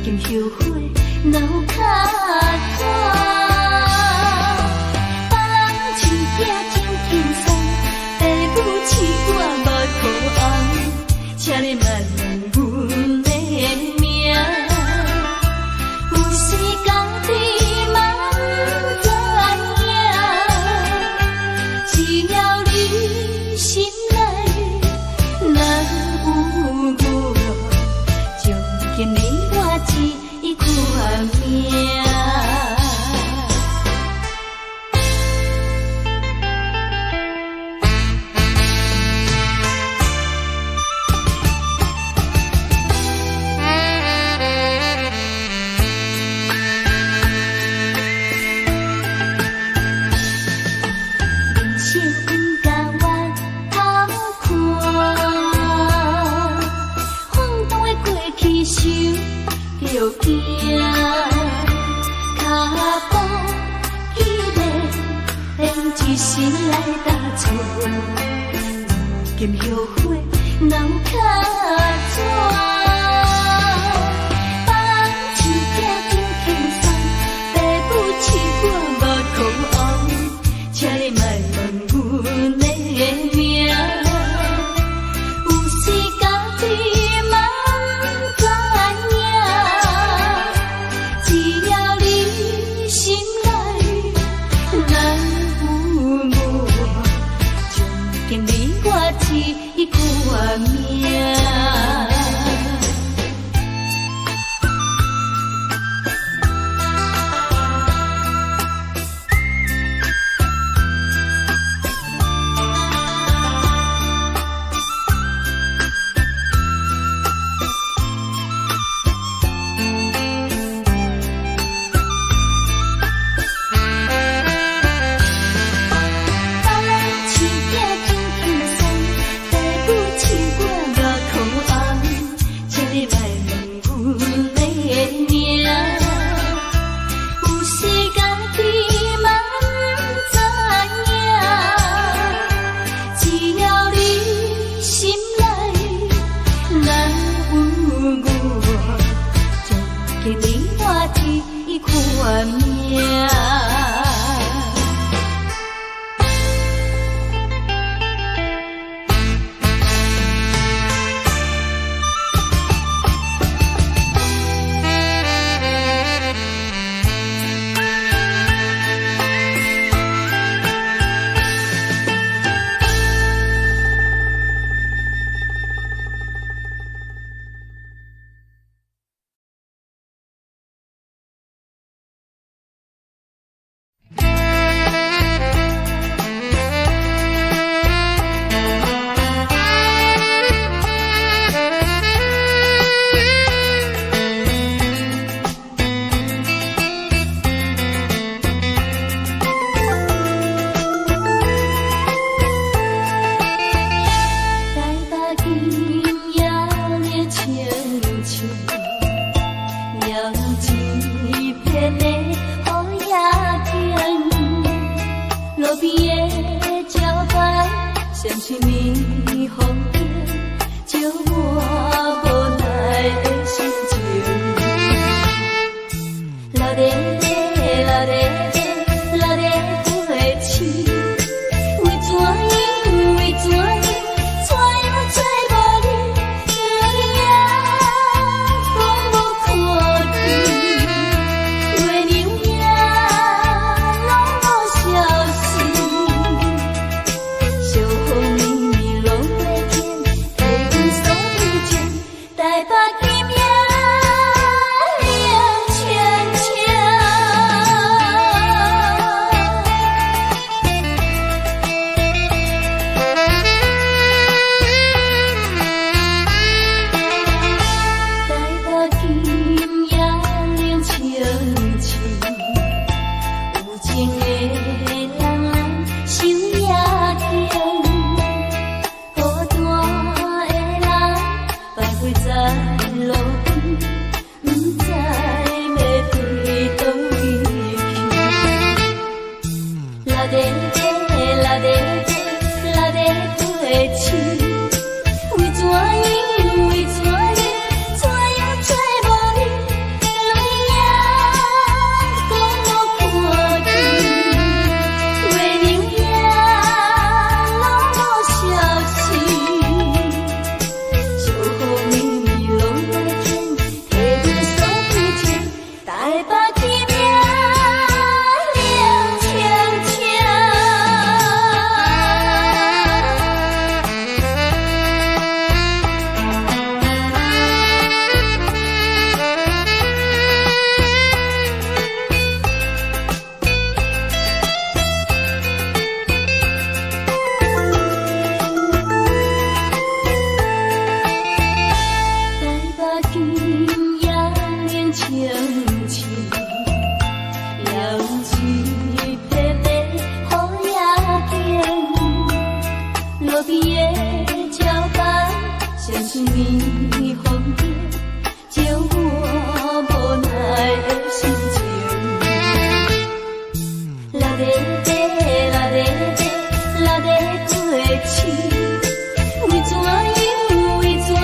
今后悔脑壳大。放手行真轻松，父母饲我无苦红，请你慢慢阮的命。有时家己嘛不知影，只要你心内若有我，将今年我一款命。着惊，脚步起来，连一心来打错，今后悔脑壳转。放手行真轻松，父母饲我无苦红，请你莫问阮的命。有时家己嘛不知影，只要你心内若有我，将经历我一款命。一款命。什么风景，照我无奈的心情。啦咧咧，啦咧咧，啦咧过去，为怎样，为怎样，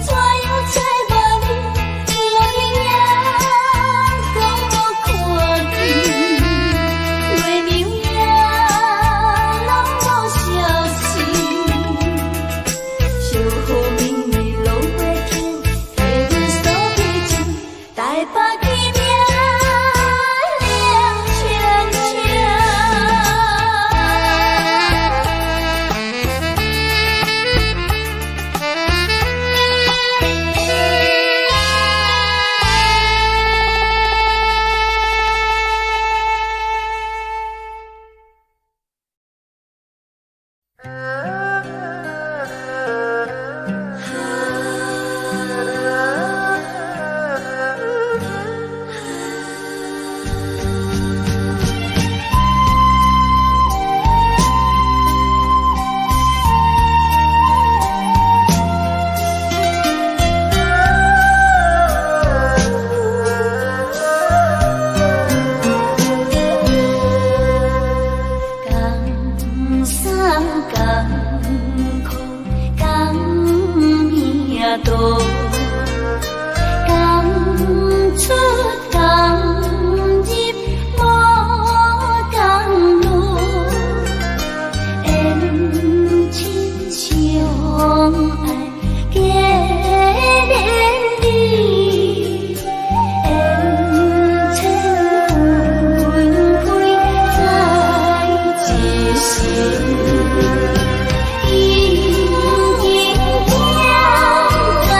怎样才无你落影讲我看见，月亮也拢无消息，小雨暝暝落袂停，替阮扫悲情，台北天命亮清清。江山江苦，江命多，江出江入无江路，缘亲相爱结连理，缘情分开在一时。阴阴阳在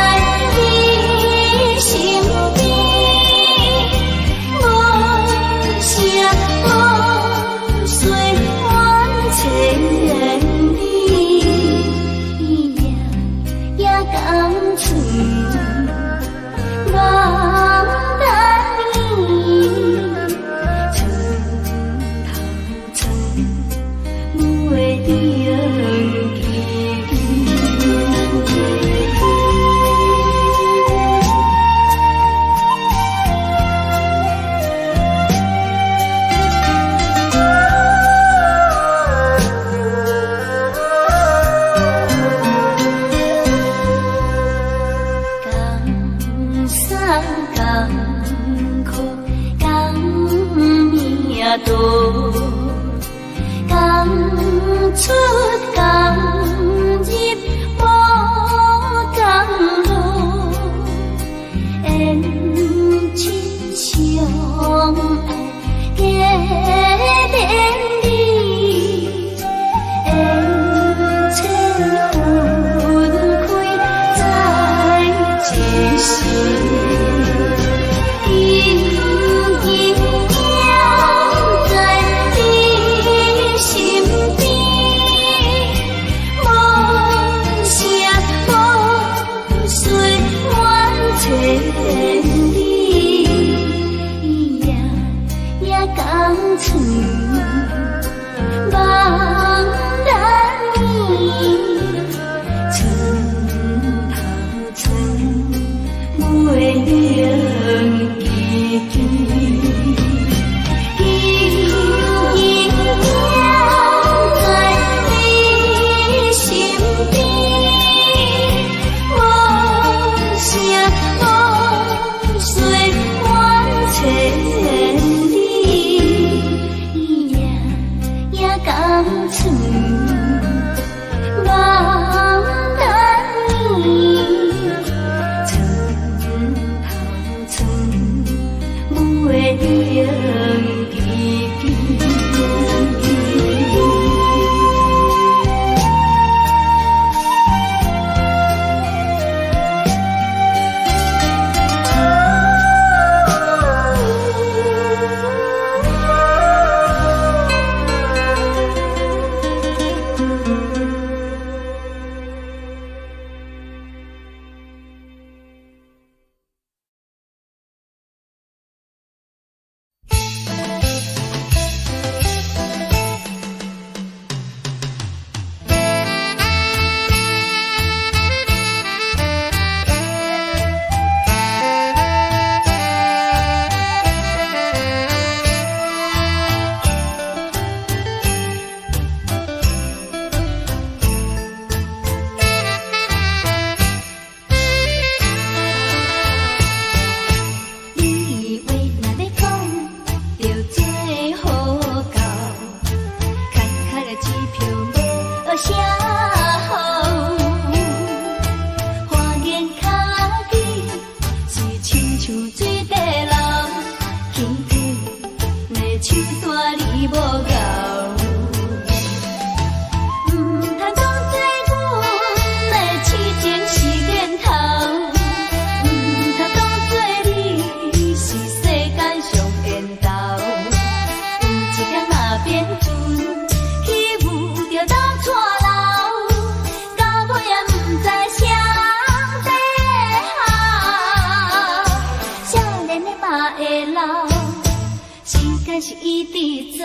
是一直走，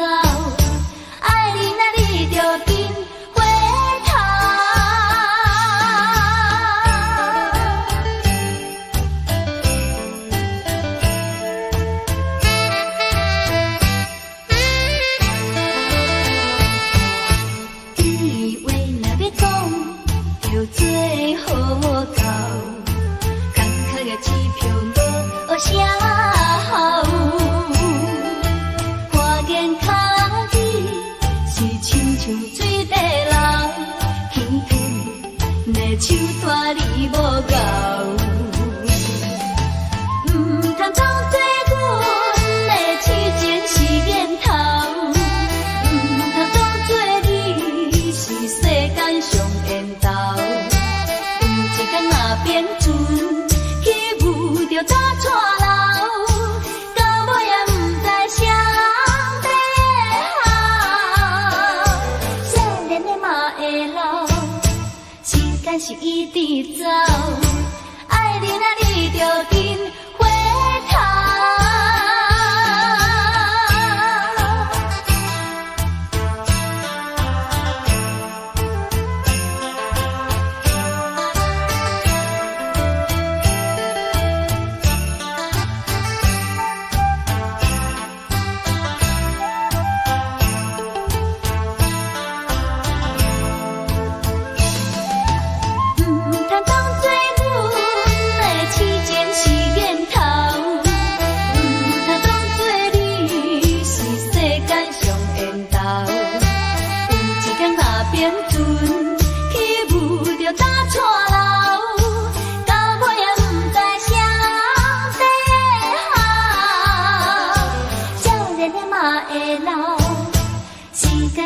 爱你那你就紧回头。你话若要讲，就最好到，工课个支票无学啥好。像水底流，轻轻的手带你无够，唔通总做阮的痴情是念头，唔通总做你是世间上缘投，有一天若变船去误着大错漏，到尾也唔知啥。是一直走，爱你那你就紧回头。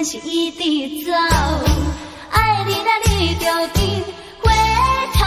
是一直走，爱你那你就紧回头。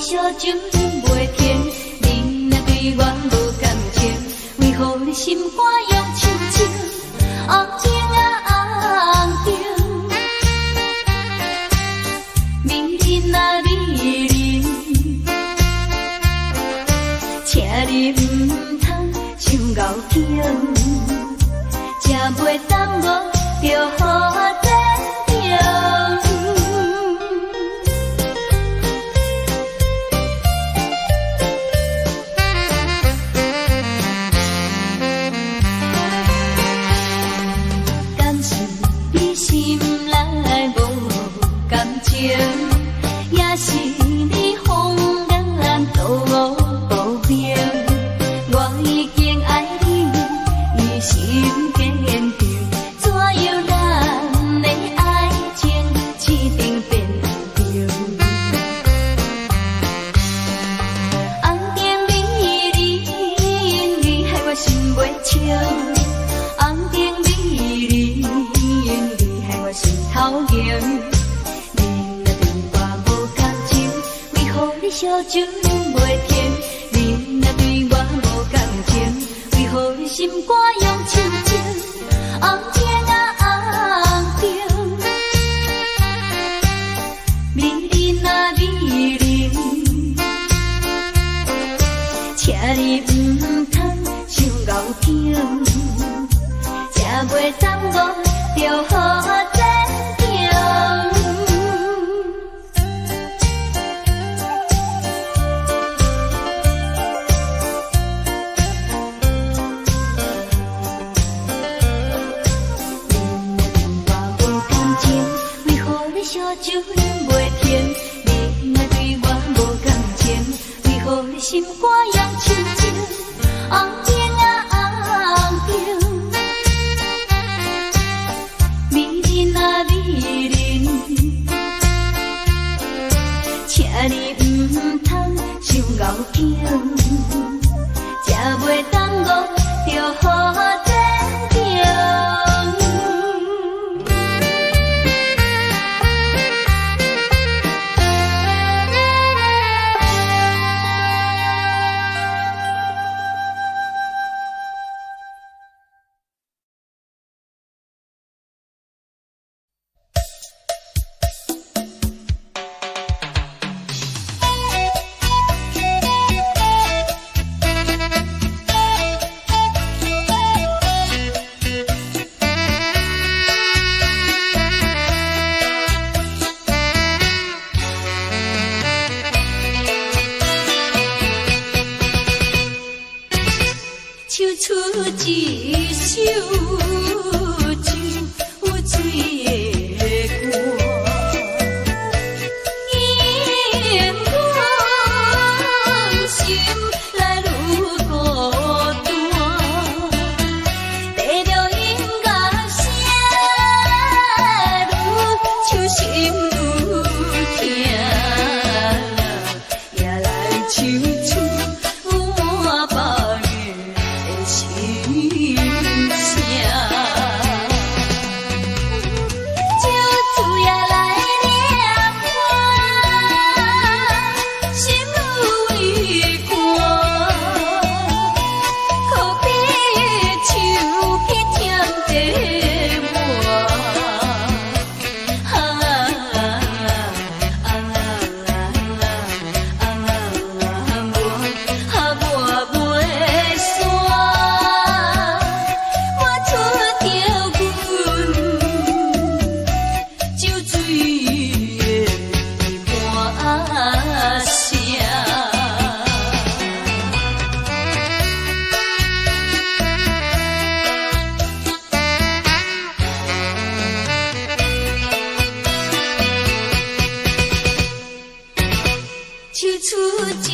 小情袂停，你若对我无感情，为何你心肝用深情？红情啊红情，美人啊美人，请你唔通伤敖情，才袂耽误着好真情。也是你风眼度我无明，我已经爱你，于心坚定，怎样咱的爱情痴定变定？红灯美人，你害我心袂清，红灯美人，你害我心头硬。小情袂停，你若对我无感情，为何你心肝用深情？红情啊红情，美人啊美人，请你唔通伤酒饮袂甜，你若对我无感情，为何你心肝样深情？红灯啊红灯，美人啊美人，请你唔通伤牛劲，才袂耽误着好前程。唱出一首酒有水的歌，因我心来愈孤单，跟着音乐声，愈唱心愈痛，也来唱出我把心声，酒醉也来念我，心有离歌，可比手比添地磨，唱出一